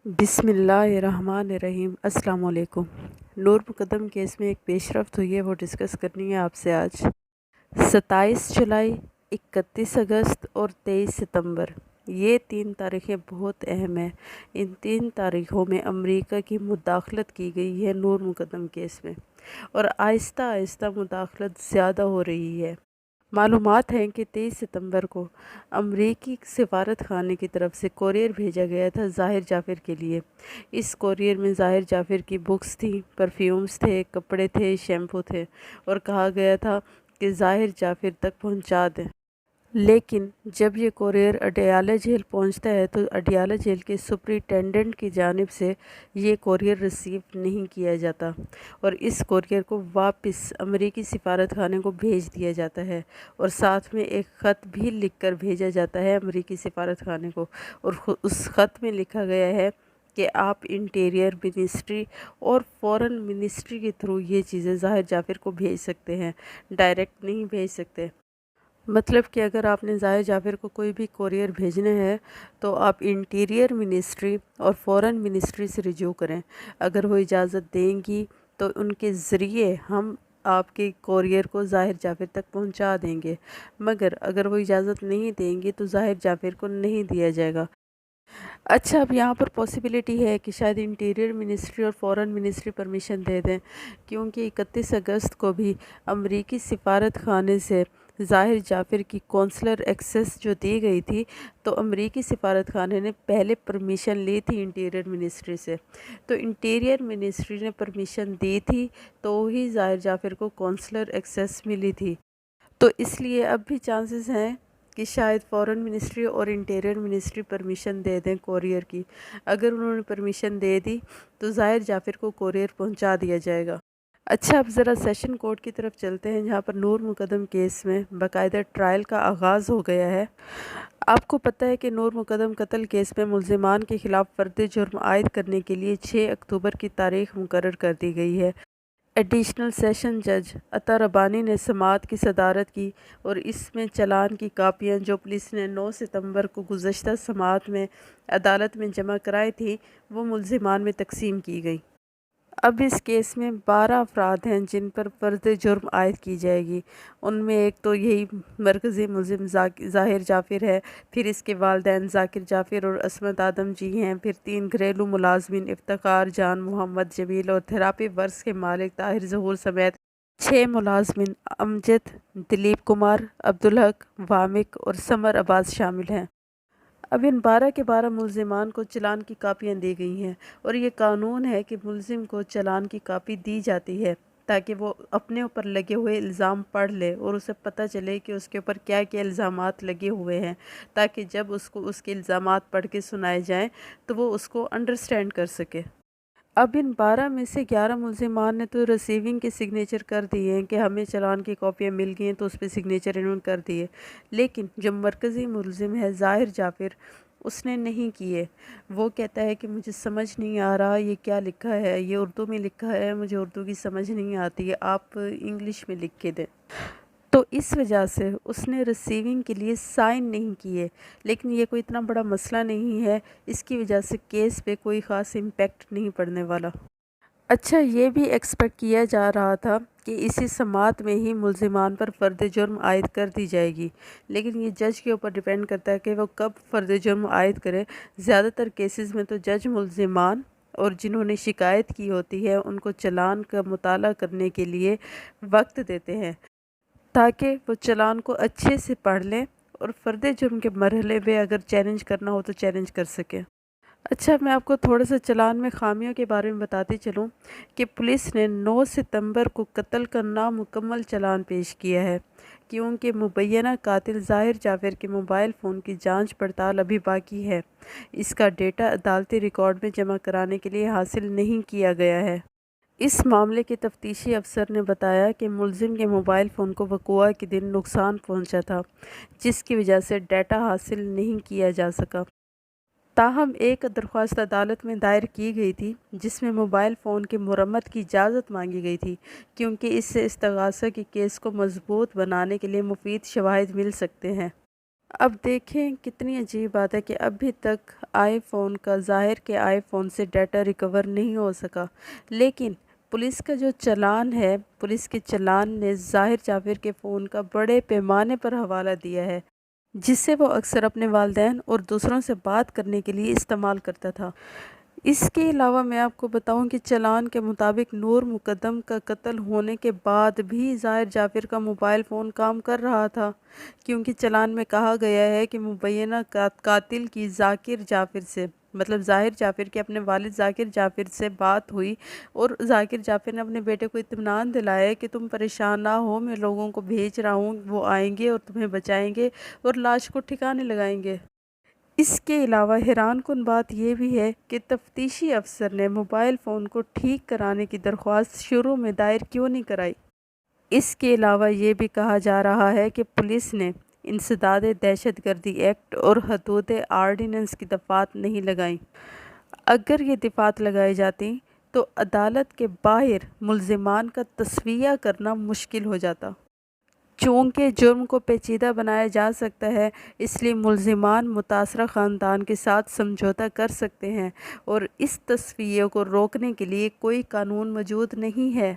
بسم اللہ الرحمن الرحیم۔ السلام علیکم۔ نور مقدم کیس میں ایک پیش رفت ہوئی ہے، وہ ڈسکس کرنی ہے آپ سے آج۔ 27 جولائی، 31 اگست اور 23 ستمبر، یہ 3 تاریخیں بہت اہم ہیں۔ ان 3 تاریخوں میں امریکہ کی مداخلت کی گئی ہے نور مقدم کیس میں، اور آہستہ آہستہ مداخلت زیادہ ہو رہی ہے۔ معلومات ہیں کہ 23 ستمبر کو امریکی سفارت خانے کی طرف سے کورئر بھیجا گیا تھا ظاہر جعفر کے لیے۔ اس کورئر میں ظاہر جعفر کی بکس تھیں، پرفیومز تھے، کپڑے تھے، شیمپو تھے، اور کہا گیا تھا کہ ظاہر جعفر تک پہنچا دیں۔ لیکن جب یہ کورئر اڈیالہ جیل پہنچتا ہے تو اڈیالہ جیل کے سپرنٹینڈنٹ کی جانب سے یہ کورئر ریسیو نہیں کیا جاتا، اور اس کورئر کو واپس امریکی سفارت خانے کو بھیج دیا جاتا ہے، اور ساتھ میں ایک خط بھی لکھ کر بھیجا جاتا ہے امریکی سفارت خانے کو، اور اس خط میں لکھا گیا ہے کہ آپ انٹیریئر منسٹری اور فورن منسٹری کے تھرو یہ چیزیں ظاہر جعفر کو بھیج سکتے ہیں، ڈائریکٹ نہیں بھیج سکتے۔ مطلب کہ اگر آپ نے ظاہر جعفر کو کوئی بھی کورئر بھیجنا ہے تو آپ انٹیریئر منسٹری اور فورن منسٹری سے رجوع کریں۔ اگر وہ اجازت دیں گی تو ان کے ذریعے ہم آپ کے کورئر کو ظاہر جعفر تک پہنچا دیں گے، مگر اگر وہ اجازت نہیں دیں گی تو ظاہر جعفر کو نہیں دیا جائے گا۔ اچھا، اب یہاں پر پاسبلٹی ہے کہ شاید انٹیریئر منسٹری اور فورن منسٹری پرمیشن دے دیں، کیونکہ 31 اگست کو بھی امریکی سفارت خانے سے ظاہر جعفر کی کونسلر ایکسس جو دی گئی تھی، تو امریکی سفارت خانے نے پہلے پرمیشن لی تھی انٹیریئر منسٹری سے، تو انٹیریئر منسٹری نے پرمیشن دی تھی تو ہی ظاہر جعفر کو کونسلر ایکسس ملی تھی۔ تو اس لیے اب بھی چانسز ہیں کہ شاید فورن منسٹری اور انٹیریئر منسٹری پرمیشن دے دیں کورئر کی۔ اگر انہوں نے پرمیشن دے دی تو ظاہر جعفر کو کورئر پہنچا دیا جائے گا۔ اچھا، اب ذرا سیشن کورٹ کی طرف چلتے ہیں، جہاں پر نور مقدم کیس میں باقاعدہ ٹرائل کا آغاز ہو گیا ہے۔ آپ کو پتہ ہے کہ نور مقدم قتل کیس میں ملزمان کے خلاف فرد جرم عائد کرنے کے لیے 6 اکتوبر کی تاریخ مقرر کر دی گئی ہے۔ ایڈیشنل سیشن جج عطا ربانی نے سماعت کی صدارت کی، اور اس میں چالان کی کاپیاں جو پولیس نے 9 ستمبر کو گزشتہ سماعت میں عدالت میں جمع کرائی تھیں، وہ ملزمان میں تقسیم کی گئیں۔ اب اس کیس میں 12 افراد ہیں جن پر فرد جرم عائد کی جائے گی۔ ان میں ایک تو یہی مرکزی ملزم ظاہر جعفر ہے، پھر اس کے والدین ذاکر جعفر اور عصمت آدم جی ہیں، پھر 3 گھریلو ملازمین افتخار جان، محمد جمیل اور تھراپی ورکس کے مالک طاہر ظہور سمیت 6 ملازمین امجد، دلیپ کمار، عبدالحق، وامک اور سمر عباس شامل ہیں۔ اب ان 12 کے 12 ملزمان کو چالان کی کاپیاں دی گئی ہیں، اور یہ قانون ہے کہ ملزم کو چالان کی کاپی دی جاتی ہے تاکہ وہ اپنے اوپر لگے ہوئے الزام پڑھ لے اور اسے پتہ چلے کہ اس کے اوپر کیا کیا الزامات لگے ہوئے ہیں، تاکہ جب اس کو اس کے الزامات پڑھ کے سنائے جائیں تو وہ اس کو انڈرسٹینڈ کر سکے۔ اب ان 12 میں سے 11 ملزمان نے تو ریسیونگ کے سگنیچر کر دیے ہیں کہ ہمیں چالان کی کاپیاں مل گئی ہیں، تو اس پہ سگنیچر انہوں نے کر دیے، لیکن جو مرکزی ملزم ہے ظاہر جعفر، اس نے نہیں کیے۔ وہ کہتا ہے کہ مجھے سمجھ نہیں آ رہا یہ کیا لکھا ہے، یہ اردو میں لکھا ہے، مجھے اردو کی سمجھ نہیں آتی ہے، آپ انگلش میں لکھ کے دیں۔ تو اس وجہ سے اس نے ریسیونگ کے لیے سائن نہیں کیے، لیکن یہ کوئی اتنا بڑا مسئلہ نہیں ہے، اس کی وجہ سے کیس پہ کوئی خاص امپیکٹ نہیں پڑنے والا۔ اچھا، یہ بھی ایکسپیکٹ کیا جا رہا تھا کہ اسی سماعت میں ہی ملزمان پر فرد جرم عائد کر دی جائے گی، لیکن یہ جج کے اوپر ڈیپینڈ کرتا ہے کہ وہ کب فرد جرم عائد کرے۔ زیادہ تر کیسز میں تو جج ملزمان اور جنہوں نے شکایت کی ہوتی ہے ان کو چالان کا مطالعہ کرنے کے لیے وقت دیتے ہیں، تاکہ وہ چالان کو اچھے سے پڑھ لیں اور فرد جرم کے مرحلے میں اگر چیلنج کرنا ہو تو چیلنج کر سکیں۔ اچھا، میں آپ کو تھوڑا سا چالان میں خامیوں کے بارے میں بتاتی چلوں کہ پولیس نے 9 ستمبر کو قتل کا نامکمل چالان پیش کیا ہے، کیونکہ مبینہ قاتل ظاہر جعفر کے موبائل فون کی جانچ پڑتال ابھی باقی ہے۔ اس کا ڈیٹا عدالتی ریکارڈ میں جمع کرانے کے لیے حاصل نہیں کیا گیا ہے۔ اس معاملے کے تفتیشی افسر نے بتایا کہ ملزم کے موبائل فون کو وقوع کے دن نقصان پہنچا تھا، جس کی وجہ سے ڈیٹا حاصل نہیں کیا جا سکا۔ تاہم ایک درخواست عدالت میں دائر کی گئی تھی جس میں موبائل فون کی مرمت کی اجازت مانگی گئی تھی، کیونکہ اس سے استغاثہ کے کیس کو مضبوط بنانے کے لیے مفید شواہد مل سکتے ہیں۔ اب دیکھیں کتنی عجیب بات ہے کہ ابھی تک آئی فون کا ظاہر کے آئی فون سے ڈیٹا ریکور نہیں ہو سکا، لیکن پولیس کا جو چلان ہے، پولیس کے چلان نے ظاہر جعفر کے فون کا بڑے پیمانے پر حوالہ دیا ہے، جس سے وہ اکثر اپنے والدین اور دوسروں سے بات کرنے کے لیے استعمال کرتا تھا۔ اس کے علاوہ میں آپ کو بتاؤں کہ چلان کے مطابق نور مقدم کا قتل ہونے کے بعد بھی ظاہر جعفر کا موبائل فون کام کر رہا تھا، کیونکہ چلان میں کہا گیا ہے کہ مبینہ قاتل کی ذاکر جعفر سے، مطلب ظاہر جعفر کے اپنے والد ذاکر جعفر سے بات ہوئی، اور ذاکر جعفر نے اپنے بیٹے کو اطمینان دلایا کہ تم پریشان نہ ہو، میں لوگوں کو بھیج رہا ہوں، وہ آئیں گے اور تمہیں بچائیں گے اور لاش کو ٹھکانے لگائیں گے۔ اس کے علاوہ حیران کن بات یہ بھی ہے کہ تفتیشی افسر نے موبائل فون کو ٹھیک کرانے کی درخواست شروع میں دائر کیوں نہیں کرائی۔ اس کے علاوہ یہ بھی کہا جا رہا ہے کہ پولیس نے انسداد دہشت گردی ایکٹ اور حدود آرڈیننس کی دفعات نہیں لگائیں۔ اگر یہ دفعات لگائی جاتی تو عدالت کے باہر ملزمان کا تسویہ کرنا مشکل ہو جاتا۔ چونکہ جرم کو پیچیدہ بنایا جا سکتا ہے، اس لیے ملزمان متاثرہ خاندان کے ساتھ سمجھوتہ کر سکتے ہیں، اور اس تصفیے کو روکنے کے لیے کوئی قانون موجود نہیں ہے۔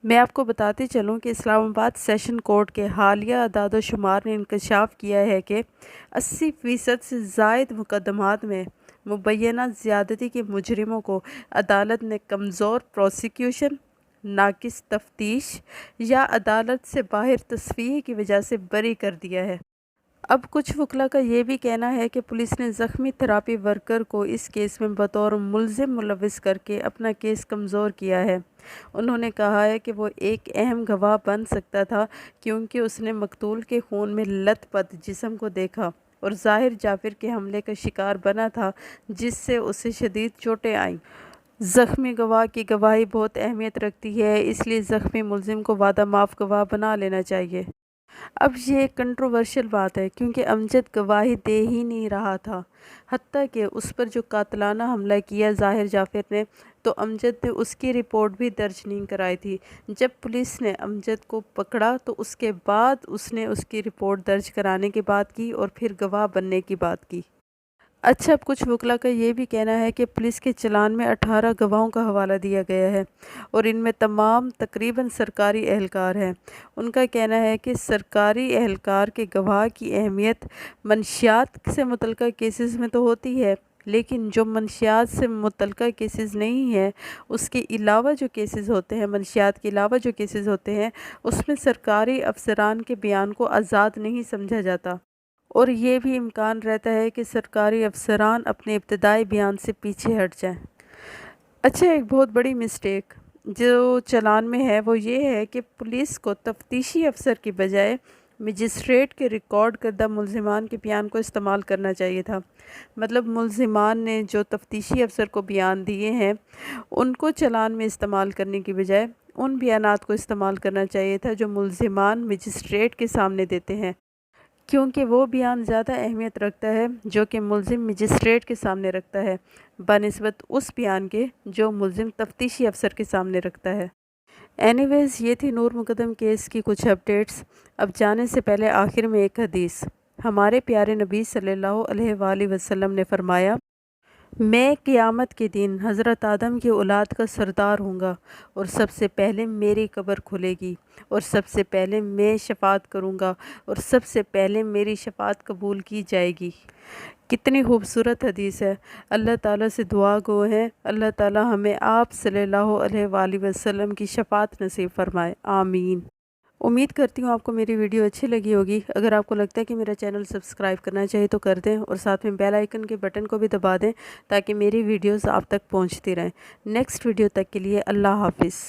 میں آپ کو بتاتے چلوں کہ اسلام آباد سیشن کورٹ کے حالیہ اعداد و شمار نے انکشاف کیا ہے کہ 80% سے زائد مقدمات میں مبینہ زیادتی کے مجرموں کو عدالت نے کمزور پروسیکیوشن، ناقص تفتیش یا عدالت سے باہر تصفیہ کی وجہ سے بری کر دیا ہے۔ اب کچھ وکلاء کا یہ بھی کہنا ہے کہ پولیس نے زخمی تھراپی ورکر کو اس کیس میں بطور ملزم ملوث کر کے اپنا کیس کمزور کیا ہے۔ انہوں نے کہا ہے کہ وہ ایک اہم گواہ بن سکتا تھا کیونکہ اس نے مقتول کے خون میں لت پت جسم کو دیکھا اور ظاہر جعفر کے حملے کا شکار بنا تھا، جس سے اسے شدید چوٹیں آئیں۔ زخمی گواہ کی گواہی بہت اہمیت رکھتی ہے، اس لیے زخمی ملزم کو وعدہ معاف گواہ بنا لینا چاہیے۔ اب یہ ایک کنٹروورشل بات ہے کیونکہ امجد گواہی دے ہی نہیں رہا تھا، حتیٰ کہ اس پر جو قاتلانہ حملہ کیا ظاہر جعفر نے، تو امجد نے اس کی رپورٹ بھی درج نہیں کرائی تھی۔ جب پولیس نے امجد کو پکڑا تو اس کے بعد اس نے اس کی رپورٹ درج کرانے کی بات کی اور پھر گواہ بننے کی بات کی۔ اچھا، اب کچھ وکلاء کا یہ بھی کہنا ہے کہ پولیس کے چلان میں 18 گواہوں کا حوالہ دیا گیا ہے اور ان میں تمام تقریباً سرکاری اہلکار ہیں۔ ان کا کہنا ہے کہ سرکاری اہلکار کے گواہ کی اہمیت منشیات سے متعلقہ کیسز میں تو ہوتی ہے، لیکن جو منشیات سے متعلقہ کیسز نہیں ہیں، اس کے علاوہ جو کیسز ہوتے ہیں، منشیات کے علاوہ جو کیسز ہوتے ہیں، اس میں سرکاری افسران کے بیان کو آزاد نہیں سمجھا جاتا، اور یہ بھی امکان رہتا ہے کہ سرکاری افسران اپنے ابتدائی بیان سے پیچھے ہٹ جائیں۔ اچھا، ایک بہت بڑی مسٹیک جو چلان میں ہے وہ یہ ہے کہ پولیس کو تفتیشی افسر کی بجائے مجسٹریٹ کے ریکارڈ کردہ ملزمان کے بیان کو استعمال کرنا چاہیے تھا۔ مطلب ملزمان نے جو تفتیشی افسر کو بیان دیے ہیں ان کو چلان میں استعمال کرنے کی بجائے ان بیانات کو استعمال کرنا چاہیے تھا جو ملزمان مجسٹریٹ کے سامنے دیتے ہیں، کیونکہ وہ بیان زیادہ اہمیت رکھتا ہے جو کہ ملزم مجسٹریٹ کے سامنے رکھتا ہے بنسبت اس بیان کے جو ملزم تفتیشی افسر کے سامنے رکھتا ہے۔ اینی ویز، یہ تھی نور مقدم کیس کی کچھ اپڈیٹس۔ اب جانے سے پہلے آخر میں ایک حدیث۔ ہمارے پیارے نبی صلی اللہ علیہ وآلہ وسلم نے فرمایا، میں قیامت کے دن حضرت آدم کی اولاد کا سردار ہوں گا، اور سب سے پہلے میری قبر کھلے گی، اور سب سے پہلے میں شفاعت کروں گا، اور سب سے پہلے میری شفاعت قبول کی جائے گی۔ کتنی خوبصورت حدیث ہے۔ اللہ تعالیٰ سے دعا گو ہیں اللہ تعالیٰ ہمیں آپ صلی اللہ علیہ وآلہ وسلم کی شفاعت نصیب فرمائے، آمین۔ امید کرتی ہوں آپ کو میری ویڈیو اچھی لگی ہوگی۔ اگر آپ کو لگتا ہے کہ میرا چینل سبسکرائب کرنا چاہیے تو کر دیں، اور ساتھ میں بیل آئیکن کے بٹن کو بھی دبا دیں تاکہ میری ویڈیوز آپ تک پہنچتی رہیں۔ نیکسٹ ویڈیو تک کے لیے اللہ حافظ۔